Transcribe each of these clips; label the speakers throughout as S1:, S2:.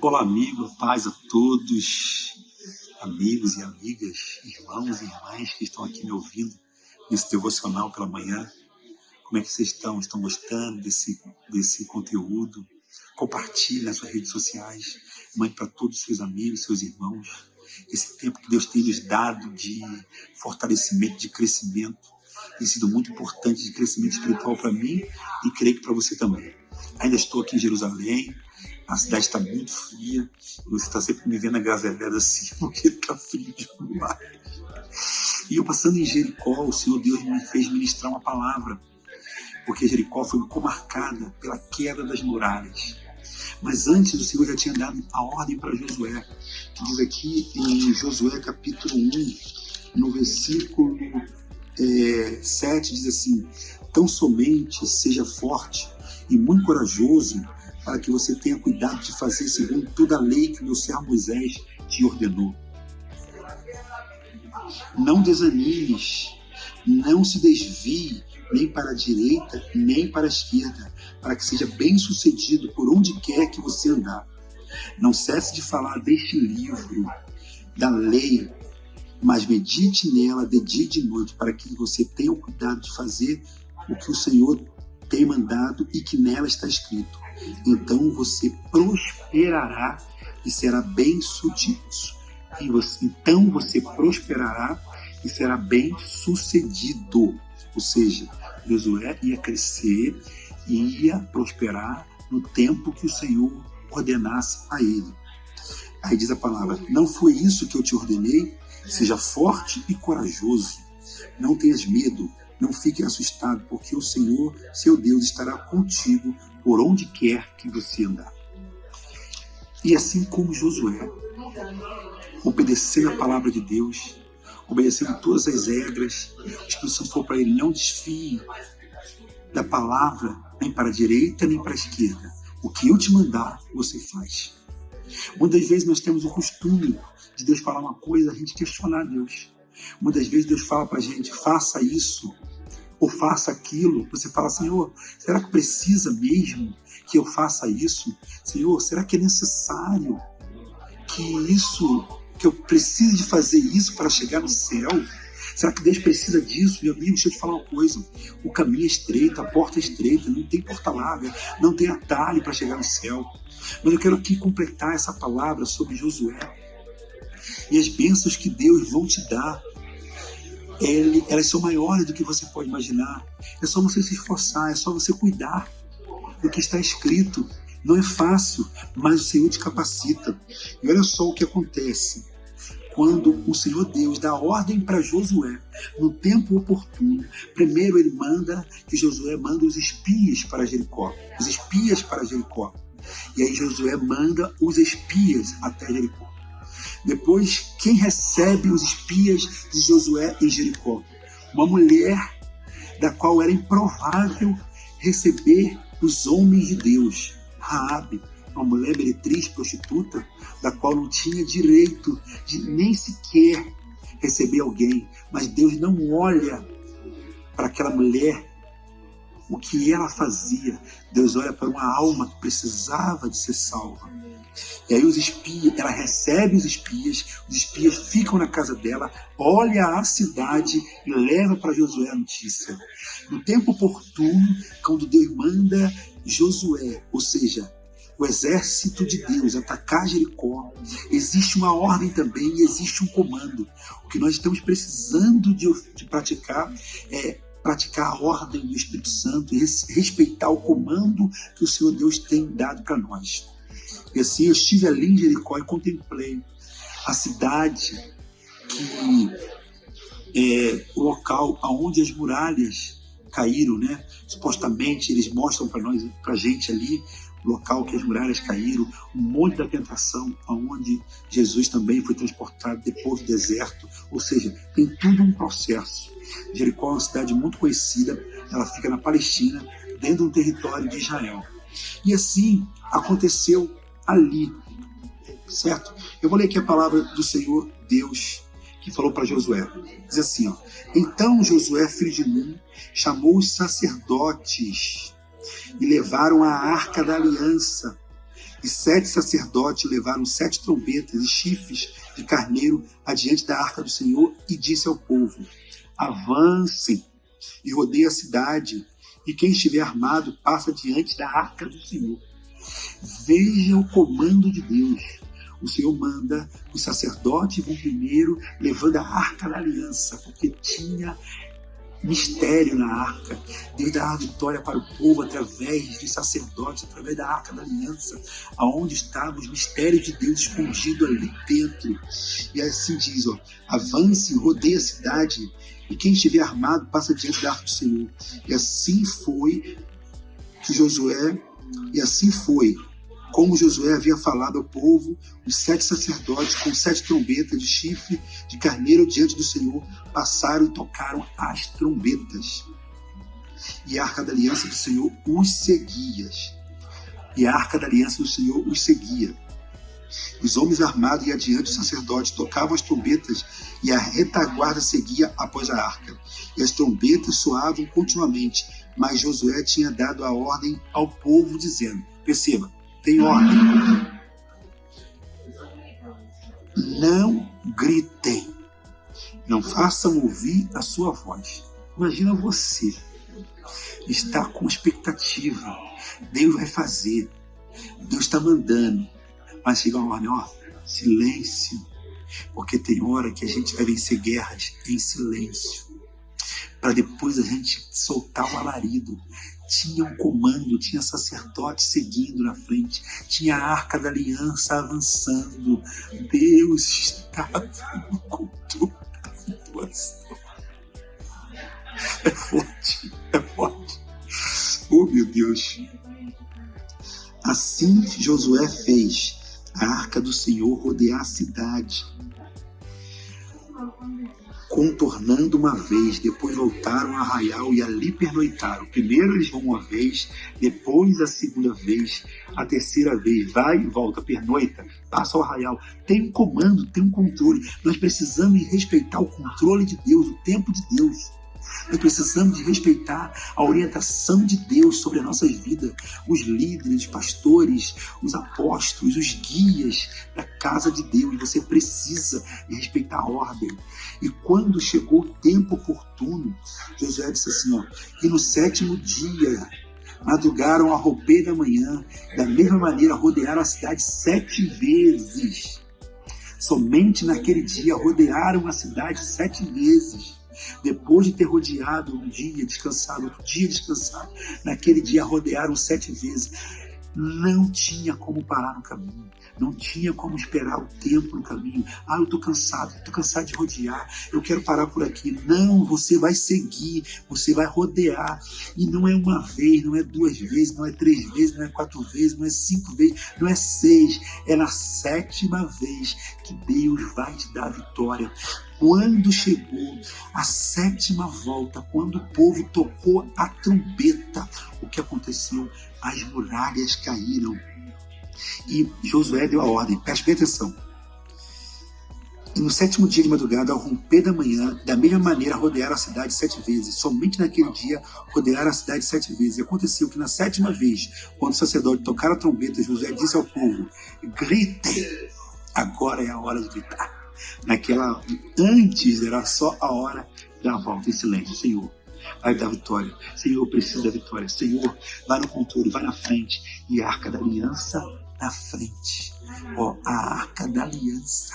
S1: Olá, amigo, paz a todos, amigos e amigas, irmãos e irmãs que estão aqui me ouvindo nesse devocional pela manhã. Como é que vocês estão? Estão gostando desse conteúdo? Compartilhe nas suas redes sociais, mande para todos os seus amigos, seus irmãos. Esse tempo que Deus tem nos dado de fortalecimento, de crescimento, tem sido muito importante, de crescimento espiritual para mim e creio que para você também. Ainda estou aqui em Jerusalém, a cidade está muito fria, você está sempre me vendo agasalhado assim, porque está frio demais. E eu passando em Jericó, o Senhor Deus me fez ministrar uma palavra, porque Jericó foi comarcada pela queda das muralhas. Mas antes o Senhor já tinha dado a ordem para Josué, que diz aqui em Josué capítulo 1, no versículo 7, diz assim: tão somente seja forte e muito corajoso, para que você tenha cuidado de fazer segundo toda a lei que meu servo Moisés te ordenou. Não desanimes, não se desvie nem para a direita, nem para a esquerda, para que seja bem sucedido por onde quer que você andar. Não cesse de falar deste livro, da lei, mas medite nela de dia e de noite, para que você tenha o cuidado de fazer o que o Senhor tem mandado e que nela está escrito. Então você prosperará e será bem-sucedido. Então você prosperará e será bem-sucedido. Ou seja, Josué ia crescer e ia prosperar no tempo que o Senhor ordenasse a ele. Aí diz a palavra: não foi isso que eu te ordenei? Seja forte e corajoso. Não tenhas medo, não fique assustado, porque o Senhor, seu Deus, estará contigo por onde quer que você andar. E assim como Josué, obedecendo a palavra de Deus, obedecendo todas as regras, a instrução for para ele: não desfie da palavra, nem para a direita, nem para a esquerda. O que eu te mandar, você faz. Muitas vezes nós temos o costume de Deus falar uma coisa, a gente questionar Deus. Muitas vezes Deus fala para a gente: faça isso, ou faça aquilo. Você fala: Senhor, será que precisa mesmo que eu faça isso? Senhor, será que é necessário que eu precise de fazer isso para chegar no céu? Será que Deus precisa disso? Meu amigo, deixa eu te falar uma coisa: o caminho é estreito, a porta é estreita, não tem porta larga, não tem atalho para chegar no céu. Mas eu quero aqui completar essa palavra sobre Josué e as bênçãos que Deus vão te dar. Elas são maiores do que você pode imaginar. É só você se esforçar, é só você cuidar do que está escrito. Não é fácil, mas o Senhor te capacita. E olha só o que acontece quando o Senhor Deus dá ordem para Josué no tempo oportuno. Primeiro ele manda que Josué manda os espias para Jericó. Os espias para Jericó. E aí Josué manda os espias até Jericó. Depois, quem recebe os espias de Josué em Jericó? Uma mulher da qual era improvável receber os homens de Deus. Raabe, uma mulher meretriz, prostituta, da qual não tinha direito de nem sequer receber alguém. Mas Deus não olha para aquela mulher, o que ela fazia. Deus olha para uma alma que precisava de ser salva. E aí ela recebe os espias ficam na casa dela, olha a cidade e leva para Josué a notícia. No tempo oportuno, quando Deus manda Josué, ou seja, o exército de Deus, atacar Jericó, existe uma ordem também e existe um comando. O que nós estamos precisando de praticar é praticar a ordem do Espírito Santo e respeitar o comando que o Senhor Deus tem dado para nós. E assim eu estive ali em Jericó e contemplei a cidade, o local onde as muralhas caíram, né? Supostamente eles mostram para a gente ali o local que as muralhas caíram, um monte da tentação, onde Jesus também foi transportado depois do deserto. Ou seja, tem tudo um processo. Jericó é uma cidade muito conhecida, ela fica na Palestina, dentro do território de Israel. E assim aconteceu ali, certo? Eu vou ler aqui a palavra do Senhor Deus, que falou para Josué. Diz assim, ó: então Josué, filho de Nun, chamou os sacerdotes e levaram a arca da aliança E 7 sacerdotes levaram 7 trombetas e chifres de carneiro adiante da arca do Senhor e disse ao povo: avancem e rodeiem a cidade, e quem estiver armado passa diante da arca do Senhor. Veja o comando de Deus. O Senhor manda, os sacerdotes vão primeiro levando a arca da aliança, porque tinha mistério na arca. Deus dá a vitória para o povo através dos sacerdotes, através da arca da aliança, aonde estavam os mistérios de Deus escondidos ali dentro. E assim diz, avance e rodeie a cidade, e quem estiver armado passa diante da arca do Senhor. E assim foi como Josué havia falado ao povo, os 7 sacerdotes com 7 trombetas de chifre de carneiro diante do Senhor passaram e tocaram as trombetas. E a arca da aliança do Senhor os seguia. Os homens armados iam adiante dos sacerdotes, tocavam as trombetas e a retaguarda seguia após a arca. E as trombetas soavam continuamente, mas Josué tinha dado a ordem ao povo dizendo, perceba, tem ordem. Não gritem. Não façam ouvir a sua voz. Imagina você. Está com expectativa. Deus vai fazer. Deus está mandando. Mas chega uma ordem, silêncio. Porque tem hora que a gente vai vencer guerras em silêncio. Para depois a gente soltar o alarido. Tinha um comando, tinha sacerdote seguindo na frente, tinha a arca da aliança avançando. Deus estava no controle da situação. É forte. Oh, meu Deus. Assim Josué fez a arca do Senhor rodear a cidade, contornando uma vez, depois voltaram a arraial e ali pernoitaram. Primeiro eles vão uma vez, depois a segunda vez, a terceira vez, vai e volta, pernoita, passa ao arraial. Tem um comando, tem um controle. Nós precisamos respeitar o controle de Deus, o tempo de Deus. Nós precisamos de respeitar a orientação de Deus sobre as nossas vidas. Os líderes, os pastores, os apóstolos, os guias da casa de Deus. Você precisa de respeitar a ordem. E quando chegou o tempo oportuno, Josué disse assim, e no 7º dia, madrugaram a romper da manhã, da mesma maneira rodearam a cidade 7 vezes. Somente naquele dia rodearam a cidade 7 vezes. Depois de ter rodeado um dia, descansado, outro dia descansado, naquele dia rodearam 7 vezes. Não tinha como parar no caminho. Não tinha como esperar o tempo no caminho. Eu estou cansado de rodear, eu quero parar por aqui. Não, você vai seguir, você vai rodear. E não é uma vez, não é 2 vezes, não é 3 vezes, não é 4 vezes, não é 5 vezes, não é 6. É na 7ª vez que Deus vai te dar a vitória. Quando chegou a 7ª volta, quando o povo tocou a trombeta, o que aconteceu? As muralhas caíram. E Josué deu a ordem, preste bem atenção. E no 7º dia de madrugada, ao romper da manhã, da mesma maneira rodearam a cidade 7 vezes. Somente naquele dia rodearam a cidade 7 vezes. E aconteceu que na 7ª vez, quando o sacerdote tocara a trombeta, Josué disse ao povo, gritem, agora é a hora de gritar. Antes era só a hora da volta em silêncio. Senhor, vai dar vitória. Senhor, eu preciso da vitória. Senhor, vai no controle, vai na frente. E a arca da aliança na frente. A arca da aliança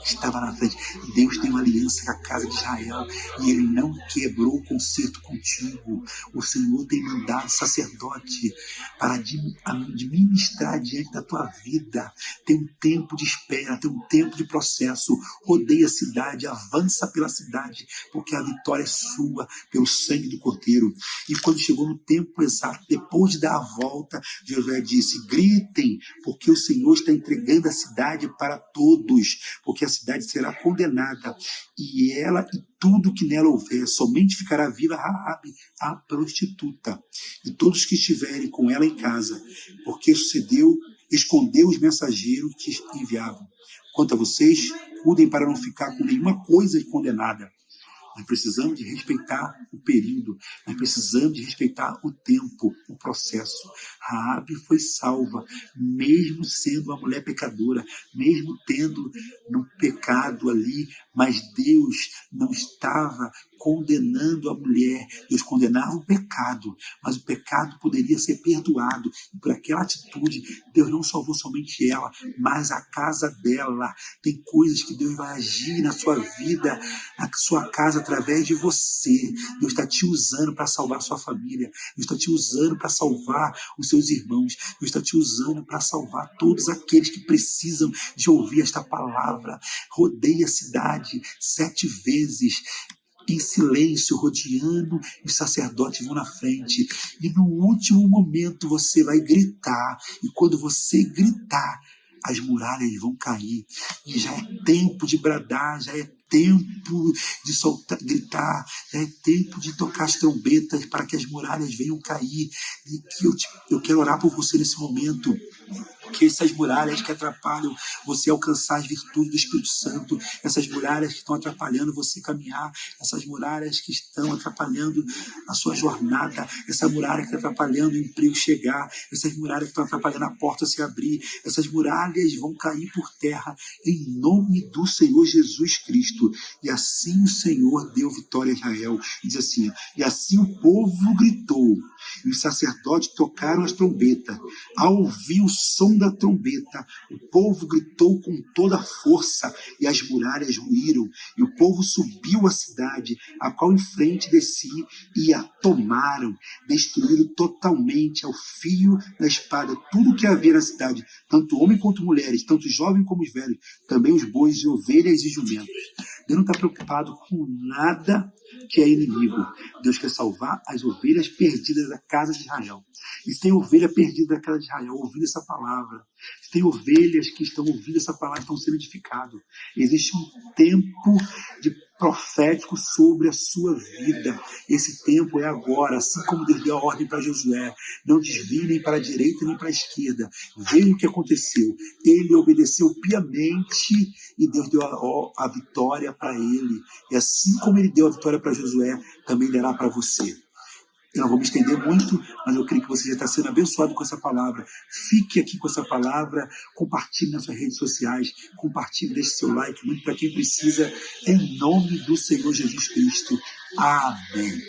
S1: estava na frente. Deus tem uma aliança com a casa de Israel e Ele não quebrou o concerto contigo. O Senhor tem mandado sacerdote para administrar diante da tua vida. Tem um tempo de espera, tem um tempo de processo. Rodeia a cidade, avança pela cidade, porque a vitória é sua pelo sangue do Cordeiro. E quando chegou no tempo exato, depois de dar a volta, Josué disse, gritem, porque o Senhor está entregando a cidade para todos, porque a cidade será condenada, e ela e tudo que nela houver, somente ficará viva Raabe, a prostituta, e todos que estiverem com ela em casa, porque escondeu os mensageiros que enviavam. Quanto a vocês, cuidem para não ficar com nenhuma coisa condenada. Nós precisamos de respeitar o período, nós precisamos de respeitar o tempo, o processo. Raabe foi salva, mesmo sendo uma mulher pecadora, mesmo tendo no pecado ali, mas Deus não estava condenando a mulher, Deus condenava o pecado, mas o pecado poderia ser perdoado, e por aquela atitude, Deus não salvou somente ela, mas a casa dela. Tem coisas que Deus vai agir na sua vida, na sua casa, através de você. Deus está te usando para salvar a sua família, Deus está te usando para salvar os seus irmãos, Deus está te usando para salvar todos aqueles que precisam de ouvir esta palavra. Rodeie a cidade 7 vezes, em silêncio, rodeando, e os sacerdotes vão na frente. E no último momento você vai gritar. E quando você gritar, as muralhas vão cair. E já é tempo de bradar, já é tempo de soltar, gritar, já é tempo de tocar as trombetas para que as muralhas venham cair. E que eu quero orar por você nesse momento. Que essas muralhas que atrapalham você alcançar as virtudes do Espírito Santo, essas muralhas que estão atrapalhando você caminhar, essas muralhas que estão atrapalhando a sua jornada, essa muralha que está atrapalhando o emprego chegar, essas muralhas que estão atrapalhando a porta se abrir, essas muralhas vão cair por terra em nome do Senhor Jesus Cristo. E assim o Senhor deu vitória a Israel. Diz assim: e assim o povo gritou, e os sacerdotes tocaram as trombetas. Ao ouvir o som da trombeta, o povo gritou com toda a força, e as muralhas ruíram, e o povo subiu à cidade, a qual em frente de si, e a tomaram, destruíram totalmente ao fio da espada tudo o que havia na cidade, tanto homem quanto mulheres, tanto jovens como os velhos, também os bois e ovelhas e jumentos. Deus não está preocupado com nada que é inimigo. Deus quer salvar as ovelhas perdidas da casa de Israel. E se tem ovelha perdida da casa de Israel ouvindo essa palavra, se tem ovelhas que estão ouvindo essa palavra, estão sendo edificadas, existe um tempo de profético sobre a sua vida. Esse tempo é agora, assim como Deus deu a ordem para Josué: não desvie nem para a direita nem para a esquerda. Veja o que aconteceu. Ele obedeceu piamente e Deus deu a vitória para ele. E assim como ele deu a vitória para Josué, também dará para você. Eu não vou me estender muito, mas eu creio que você já está sendo abençoado com essa palavra. Fique aqui com essa palavra, compartilhe nas suas redes sociais, compartilhe, deixe seu like, muito para quem precisa, em nome do Senhor Jesus Cristo. Amém.